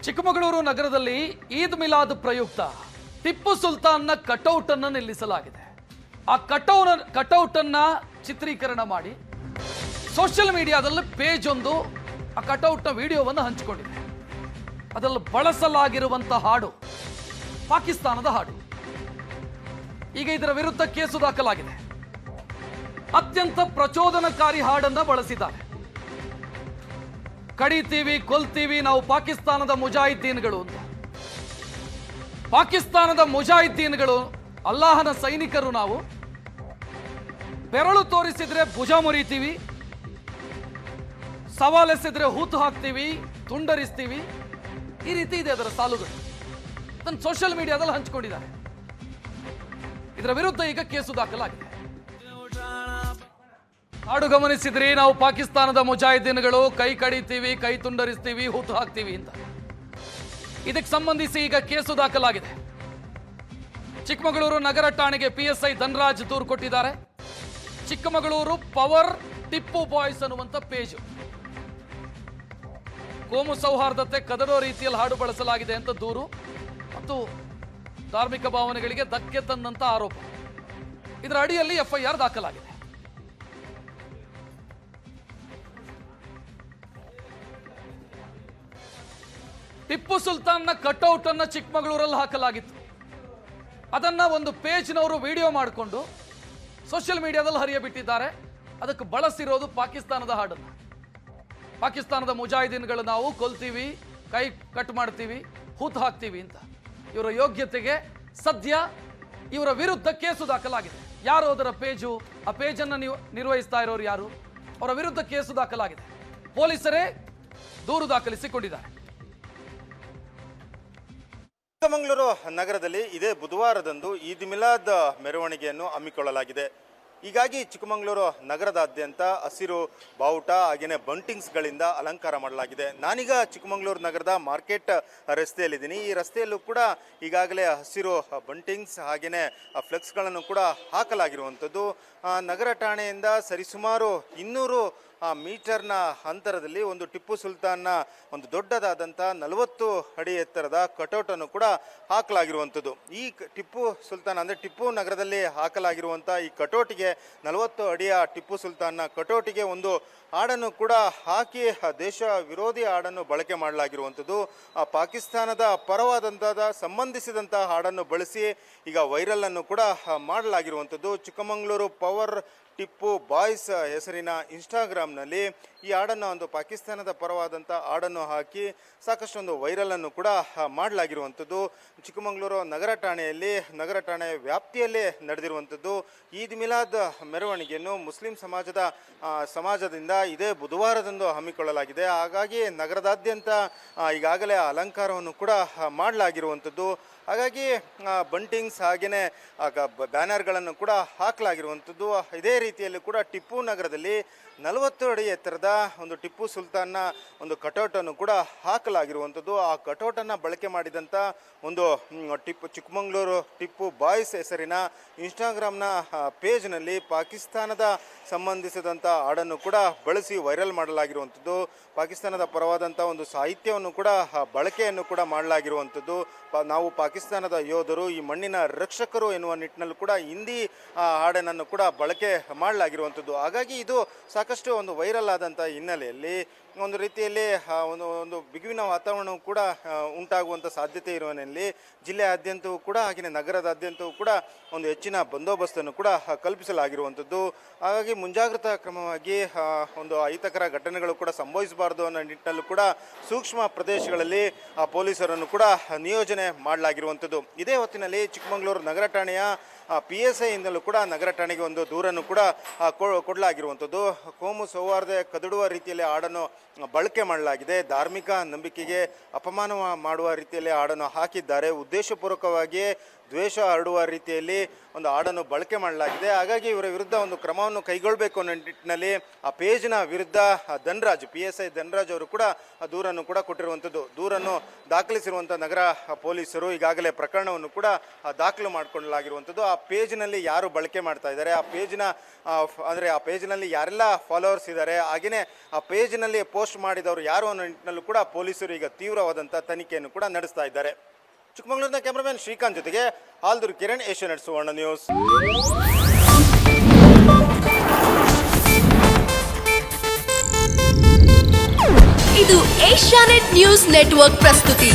ಚಿಕ್ಕಮಗಳೂರು ನಗರದಲ್ಲಿ ಈದ್ ಮಿಲಾದ್ ಪ್ರಯುಕ್ತ ಟಿಪ್ಪು ಸುಲ್ತಾನ್ನ ಕಟೌಟ್ ಅನ್ನು ನಿಲ್ಲಿಸಲಾಗಿದೆ. ಆ ಕಟೌಟ್ ಅನ್ನ ಚಿತ್ರೀಕರಣ ಮಾಡಿ ಸೋಷಿಯಲ್ ಮೀಡಿಯಾದಲ್ಲಿ ಪೇಜ್ ಒಂದು ಆ ಕಟೌಟ್ ನ ವಿಡಿಯೋವನ್ನು ಹಂಚಿಕೊಂಡಿದೆ. ಅದರಲ್ಲಿ ಬಳಸಲಾಗಿರುವಂತಹ ಹಾಡು ಪಾಕಿಸ್ತಾನದ ಹಾಡು. ಈಗ ಇದರ ವಿರುದ್ಧ ಕೇಸು ದಾಖಲಾಗಿದೆ. ಅತ್ಯಂತ ಪ್ರಚೋದನಕಾರಿ ಹಾಡನ್ನ ಬಳಸಿದ್ದಾರೆ. ಕಡಿತೀವಿ, ಕೊಲ್ತೀವಿ, ನಾವು ಪಾಕಿಸ್ತಾನದ ಮುಜಾಹಿದ್ದೀನ್ಗಳು ಅಂತ. ಪಾಕಿಸ್ತಾನದ ಮುಜಾಹಿದ್ದೀನ್ಗಳು ಅಲ್ಲಾಹನ ಸೈನಿಕರು. ನಾವು ಬೆರಳು ತೋರಿಸಿದ್ರೆ ಭುಜ ಮುರಿತೀವಿ, ಸವಾಲೆಸೆದ್ರೆ ಹೂತು ಹಾಕ್ತೀವಿ, ತುಂಡರಿಸ್ತೀವಿ. ಈ ರೀತಿ ಇದೆ ಅದರ ಸಾಲುಗಳು. ಅದನ್ನು ಸೋಷಿಯಲ್ ಮೀಡಿಯಾದಲ್ಲಿ ಹಂಚಿಕೊಂಡಿದ್ದಾರೆ. ಇದರ ವಿರುದ್ಧ ಈಗ ಕೇಸು ದಾಖಲಾಗಿದೆ. ಹಾಡು ಗಮನಿಸಿದ್ರಿ, ನಾವು ಪಾಕಿಸ್ತಾನದ ಮುಜಾಹಿದ್ದೀನ್ಗಳು, ಕೈ ಕಡಿತೀವಿ, ಕೈ ತುಂಡರಿಸ್ತೀವಿ, ಹೂತು ಹಾಕ್ತೀವಿ ಅಂತ. ಇದಕ್ಕೆ ಸಂಬಂಧಿಸಿ ಈಗ ಕೇಸು ದಾಖಲಾಗಿದೆ. ಚಿಕ್ಕಮಗಳೂರು ನಗರ ಠಾಣೆಗೆ PSI ಧನರಾಜ್ ದೂರು ಕೊಟ್ಟಿದ್ದಾರೆ. ಚಿಕ್ಕಮಗಳೂರು ಪವರ್ ಟಿಪ್ಪು ಬಾಯ್ಸ್ ಅನ್ನುವಂಥ ಪೇಜ್ ಕೋಮು ಸೌಹಾರ್ದತೆ ಕದಡೋ ರೀತಿಯಲ್ಲಿ ಹಾಡು ಬಳಸಲಾಗಿದೆ ಅಂತ ದೂರು ಮತ್ತು ಧಾರ್ಮಿಕ ಭಾವನೆಗಳಿಗೆ ಧಕ್ಕೆ ತಂದಂತ ಆರೋಪ. ಇದರ ಅಡಿಯಲ್ಲಿ FIR ದಾಖಲಾಗಿದೆ. ಟಿಪ್ಪು ಸುಲ್ತಾನ್ನ ಕಟೌಟ್ ಅನ್ನ ಚಿಕ್ಕಮಗಳೂರಲ್ಲಿ ಹಾಕಲಾಗಿತ್ತು. ಅದನ್ನ ಒಂದು ಪೇಜ್ನವರು ವಿಡಿಯೋ ಮಾಡಿಕೊಂಡು ಸೋಷಿಯಲ್ ಮೀಡಿಯಾದಲ್ಲಿ ಹರಿಯಬಿಟ್ಟಿದ್ದಾರೆ. ಅದಕ್ಕೆ ಬಳಸಿರೋದು ಪಾಕಿಸ್ತಾನದ ಹಾಡನ್ನ. ಪಾಕಿಸ್ತಾನದ ಮುಜಾಹಿದೀನ್ಗಳು ನಾವು ಕೊಲ್ತೀವಿ, ಕೈ ಕಟ್ ಮಾಡ್ತೀವಿ, ಹೂತು ಹಾಕ್ತೀವಿ ಅಂತ. ಇವರ ಯೋಗ್ಯತೆಗೆ ಸದ್ಯ ಇವರ ವಿರುದ್ಧ ಕೇಸು ದಾಖಲಾಗಿದೆ. ಯಾರು ಅದರ ಪೇಜು, ಆ ಪೇಜನ್ನು ನಿರ್ವಹಿಸ್ತಾ ಇರೋರು ಯಾರು, ಅವರ ವಿರುದ್ಧ ಕೇಸು ದಾಖಲಾಗಿದೆ. ಪೊಲೀಸರೇ ದೂರು ದಾಖಲಿಸಿಕೊಂಡಿದ್ದಾರೆ. ಚಿಕ್ಕಮಗಳೂರು ನಗರದಲ್ಲಿ ಇದೇ ಬುಧವಾರದಂದು ಈದ್ ಮಿಲಾದ್ ಮೆರವಣಿಗೆಯನ್ನು ಹಮ್ಮಿಕೊಳ್ಳಲಾಗಿದೆ. ಹೀಗಾಗಿ ಚಿಕ್ಕಮಗಳೂರು ನಗರದಾದ್ಯಂತ ಹಸಿರು ಬಾವುಟ ಹಾಗೆಯೇ ಬಂಟಿಂಗ್ಸ್ಗಳಿಂದ ಅಲಂಕಾರ ಮಾಡಲಾಗಿದೆ. ನಾನೀಗ ಚಿಕ್ಕಮಗಳೂರು ನಗರದ ಮಾರ್ಕೆಟ್ ರಸ್ತೆಯಲ್ಲಿದ್ದೀನಿ. ಈ ರಸ್ತೆಯಲ್ಲೂ ಕೂಡ ಈಗಾಗಲೇ ಹಸಿರು ಬಂಟಿಂಗ್ಸ್ ಹಾಗೆಯೇ ಫ್ಲೆಕ್ಸ್ಗಳನ್ನು ಕೂಡ ಹಾಕಲಾಗಿರುವಂಥದ್ದು. ನಗರ ಠಾಣೆಯಿಂದ ಸರಿಸುಮಾರು 200 ಮೀಟರ್ನ ಅಂತರದಲ್ಲಿ ಒಂದು ಟಿಪ್ಪು ಸುಲ್ತಾನ್ನ ಒಂದು ದೊಡ್ಡದಾದಂಥ 40 ಅಡಿ ಎತ್ತರದ ಕಟೌಟನ್ನು ಕೂಡ ಹಾಕಲಾಗಿರುವಂಥದ್ದು. ಈ ಟಿಪ್ಪು ಸುಲ್ತಾನ್ ಅಂದರೆ ಟಿಪ್ಪು ನಗರದಲ್ಲಿ ಹಾಕಲಾಗಿರುವಂಥ ಈ ಕಟೌಟಿಗೆ 40 ಅಡಿಯ ಟಿಪ್ಪು ಸುಲ್ತಾನ್ನ ಕಟೌಟಿಗೆ ಒಂದು ಹಾಡನ್ನು ಕೂಡ ಹಾಕಿ ದೇಶ ವಿರೋಧಿ ಹಾಡನ್ನು ಬಳಕೆ ಮಾಡಲಾಗಿರುವಂಥದ್ದು. ಪಾಕಿಸ್ತಾನದ ಪರವಾದಂಥ ಸಂಬಂಧಿಸಿದಂಥ ಹಾಡನ್ನು ಬಳಸಿ ಈಗ ವೈರಲನ್ನು ಕೂಡ ಮಾಡಲಾಗಿರುವಂಥದ್ದು. ಚಿಕ್ಕಮಗಳೂರು ಪವರ್ ಟಿಪ್ಪು ಬಾಯ್ಸ್ ಹೆಸರಿನ ಇನ್ಸ್ಟಾಗ್ರಾಮ್ನಲ್ಲಿ ಈ ಹಾಡನ್ನು ಒಂದು ಪಾಕಿಸ್ತಾನದ ಪರವಾದಂಥ ಹಾಡನ್ನು ಹಾಕಿ ಸಾಕಷ್ಟೊಂದು ವೈರಲನ್ನು ಕೂಡ ಮಾಡಲಾಗಿರುವಂಥದ್ದು. ಚಿಕ್ಕಮಗಳೂರು ನಗರ ಠಾಣೆಯಲ್ಲಿ ನಗರ ಠಾಣೆ ವ್ಯಾಪ್ತಿಯಲ್ಲೇ ನಡೆದಿರುವಂಥದ್ದು. ಈದ್ ಮಿಲಾದ್ ಮೆರವಣಿಗೆಯನ್ನು ಮುಸ್ಲಿಂ ಸಮಾಜದಿಂದ ಇದೇ ಬುಧವಾರದಂದು ಹಮ್ಮಿಕೊಳ್ಳಲಾಗಿದೆ. ಹಾಗಾಗಿ ನಗರದಾದ್ಯಂತ ಈಗಾಗಲೇ ಅಲಂಕಾರವನ್ನು ಕೂಡ ಮಾಡಲಾಗಿರುವಂಥದ್ದು. ಹಾಗಾಗಿ ಬಂಟಿಂಗ್ಸ್ ಹಾಗೆಯೇ ಬ್ಯಾನರ್ಗಳನ್ನು ಕೂಡ ಹಾಕಲಾಗಿರುವಂಥದ್ದು. ಇದೇ ರೀತಿಯಲ್ಲಿ ಕೂಡ ಟಿಪ್ಪು ನಗರದಲ್ಲಿ 40 ಅಡಿ ಎತ್ತರದ ಒಂದು ಟಿಪ್ಪು ಸುಲ್ತಾನ್ನ ಒಂದು ಕಟೌಟನ್ನು ಕೂಡ ಹಾಕಲಾಗಿರುವಂಥದ್ದು. ಆ ಕಟೌಟನ್ನು ಬಳಕೆ ಮಾಡಿದಂಥ ಒಂದು ಚಿಕ್ಕಮಗಳೂರು ಟಿಪ್ಪು ಬಾಯ್ಸ್ ಹೆಸರಿನ ಇನ್ಸ್ಟಾಗ್ರಾಮ್ನ ಪೇಜ್ನಲ್ಲಿ ಪಾಕಿಸ್ತಾನದ ಸಂಬಂಧಿಸಿದಂಥ ಹಾಡನ್ನು ಕೂಡ ಬಳಸಿ ವೈರಲ್ ಮಾಡಲಾಗಿರುವಂಥದ್ದು. ಪಾಕಿಸ್ತಾನದ ಪರವಾದಂಥ ಒಂದು ಸಾಹಿತ್ಯವನ್ನು ಕೂಡ ಬಳಕೆಯನ್ನು ಕೂಡ ಮಾಡಲಾಗಿರುವಂಥದ್ದು. ನಾವು ಪಾಕಿಸ್ತಾನದ ಯೋಧರು, ಈ ಮಣ್ಣಿನ ರಕ್ಷಕರು ಎನ್ನುವ ನಿಟ್ಟಿನಲ್ಲಿ ಕೂಡ ಹಿಂದಿ ಹಾಡನ್ನು ಕೂಡ ಬಳಕೆ ಮಾಡಲಾಗಿರುವಂಥದ್ದು. ಹಾಗಾಗಿ ಇದು ಸಾಕಷ್ಟು ಒಂದು ವೈರಲ್ ಆದಂಥ ಹಿನ್ನೆಲೆಯಲ್ಲಿ ಒಂದು ರೀತಿಯಲ್ಲಿ ಒಂದು ಬಿಗುವಿನ ವಾತಾವರಣವು ಕೂಡ ಉಂಟಾಗುವಂಥ ಸಾಧ್ಯತೆ ಇರುವಲ್ಲಿ ಜಿಲ್ಲೆಯಾದ್ಯಂತವೂ ಕೂಡ ಹಾಗೆಯೇ ನಗರದಾದ್ಯಂತವೂ ಕೂಡ ಒಂದು ಹೆಚ್ಚಿನ ಬಂದೋಬಸ್ತನ್ನು ಕೂಡ ಕಲ್ಪಿಸಲಾಗಿರುವಂಥದ್ದು. ಹಾಗಾಗಿ ಮುಂಜಾಗ್ರತಾ ಕ್ರಮವಾಗಿ ಒಂದು ಅಹಿತಕರ ಘಟನೆಗಳು ಕೂಡ ಸಂಭವಿಸಬಾರ್ದು ಅನ್ನೋ ನಿಟ್ಟಿನಲ್ಲೂ ಕೂಡ ಸೂಕ್ಷ್ಮ ಪ್ರದೇಶಗಳಲ್ಲಿ ಪೊಲೀಸರನ್ನು ಕೂಡ ನಿಯೋಜನೆ ಮಾಡಲಾಗಿರುವಂಥದ್ದು. ಇದೇ ಹೊತ್ತಿನಲ್ಲಿ ಚಿಕ್ಕಮಗಳೂರು ನಗರ ಠಾಣೆಯ PSI ಇಂದಲೂ ಕೂಡ ನಗರ ಠಾಣೆಗೆ ಒಂದು ದೂರನ್ನು ಕೂಡ ಕೊಡಲಾಗಿರುವಂಥದ್ದು. ಕೋಮು ಸೌಹಾರ್ದ ಕದಡುವ ರೀತಿಯಲ್ಲಿ ಹಾಡನ್ನು ಬಳಕೆ ಮಾಡಲಾಗಿದೆ. ಧಾರ್ಮಿಕ ನಂಬಿಕೆಗೆ ಅಪಮಾನ ಮಾಡುವ ರೀತಿಯಲ್ಲಿ ಹಾಡನ್ನು ಹಾಕಿದ್ದಾರೆ. ಉದ್ದೇಶಪೂರ್ವಕವಾಗಿ ದ್ವೇಷ ಹರಡುವ ರೀತಿಯಲ್ಲಿ ಒಂದು ಹಾಡನ್ನು ಬಳಕೆ ಮಾಡಲಾಗಿದೆ. ಹಾಗಾಗಿ ಇವರ ವಿರುದ್ಧ ಒಂದು ಕ್ರಮವನ್ನು ಕೈಗೊಳ್ಳಬೇಕು ಅನ್ನೋ ನಿಟ್ಟಿನಲ್ಲಿ ಆ ಪೇಜ್ನ ವಿರುದ್ಧ ಧನರಾಜ್ PSI ಧನರಾಜ್ ಅವರು ಕೂಡ ದೂರನ್ನು ಕೂಡ ಕೊಟ್ಟಿರುವಂಥದ್ದು. ದೂರನ್ನು ದಾಖಲಿಸಿರುವಂಥ ನಗರ ಪೊಲೀಸರು ಈಗಾಗಲೇ ಪ್ರಕರಣವನ್ನು ಕೂಡ ದಾಖಲು ಮಾಡಿಕೊಳ್ಳಲಾಗಿರುವಂಥದ್ದು. ಆ ಪೇಜ್ನಲ್ಲಿ ಯಾರು ಬಳಕೆ ಮಾಡ್ತಾ ಇದ್ದಾರೆ, ಆ ಪೇಜ್ನ ಅಂದರೆ ಆ ಪೇಜ್ನಲ್ಲಿ ಯಾರೆಲ್ಲ ಫಾಲೋವರ್ಸ್ ಇದ್ದಾರೆ, ಹಾಗೆಯೇ ಆ ಪೇಜ್ನಲ್ಲಿ ಪೋಸ್ಟ್ ಮಾಡಿದವರು ಯಾರು ಅನ್ನೋ ನಿಟ್ಟಿನಲ್ಲೂ ಕೂಡ ಪೊಲೀಸರು ಈಗ ತೀವ್ರವಾದಂಥ ತನಿಖೆಯನ್ನು ಕೂಡ ನಡೆಸ್ತಾ ಇದ್ದಾರೆ. ಚಿಕ್ಕಮಗಳೂರಿನ ಕ್ಯಾಮರಾಮನ್ ಶ್ರೀಕಾಂತ್ ಜೊತೆಗೆ ಹಾಲ್ದೂರು ಕಿರಣ್, ಏಷ್ಯಾನೆಟ್ ಸುವರ್ಣ ನ್ಯೂಸ್. ಇದು ಏಷ್ಯಾನೆಟ್ ನ್ಯೂಸ್ ನೆಟ್ವರ್ಕ್ ಪ್ರಸ್ತುತಿ.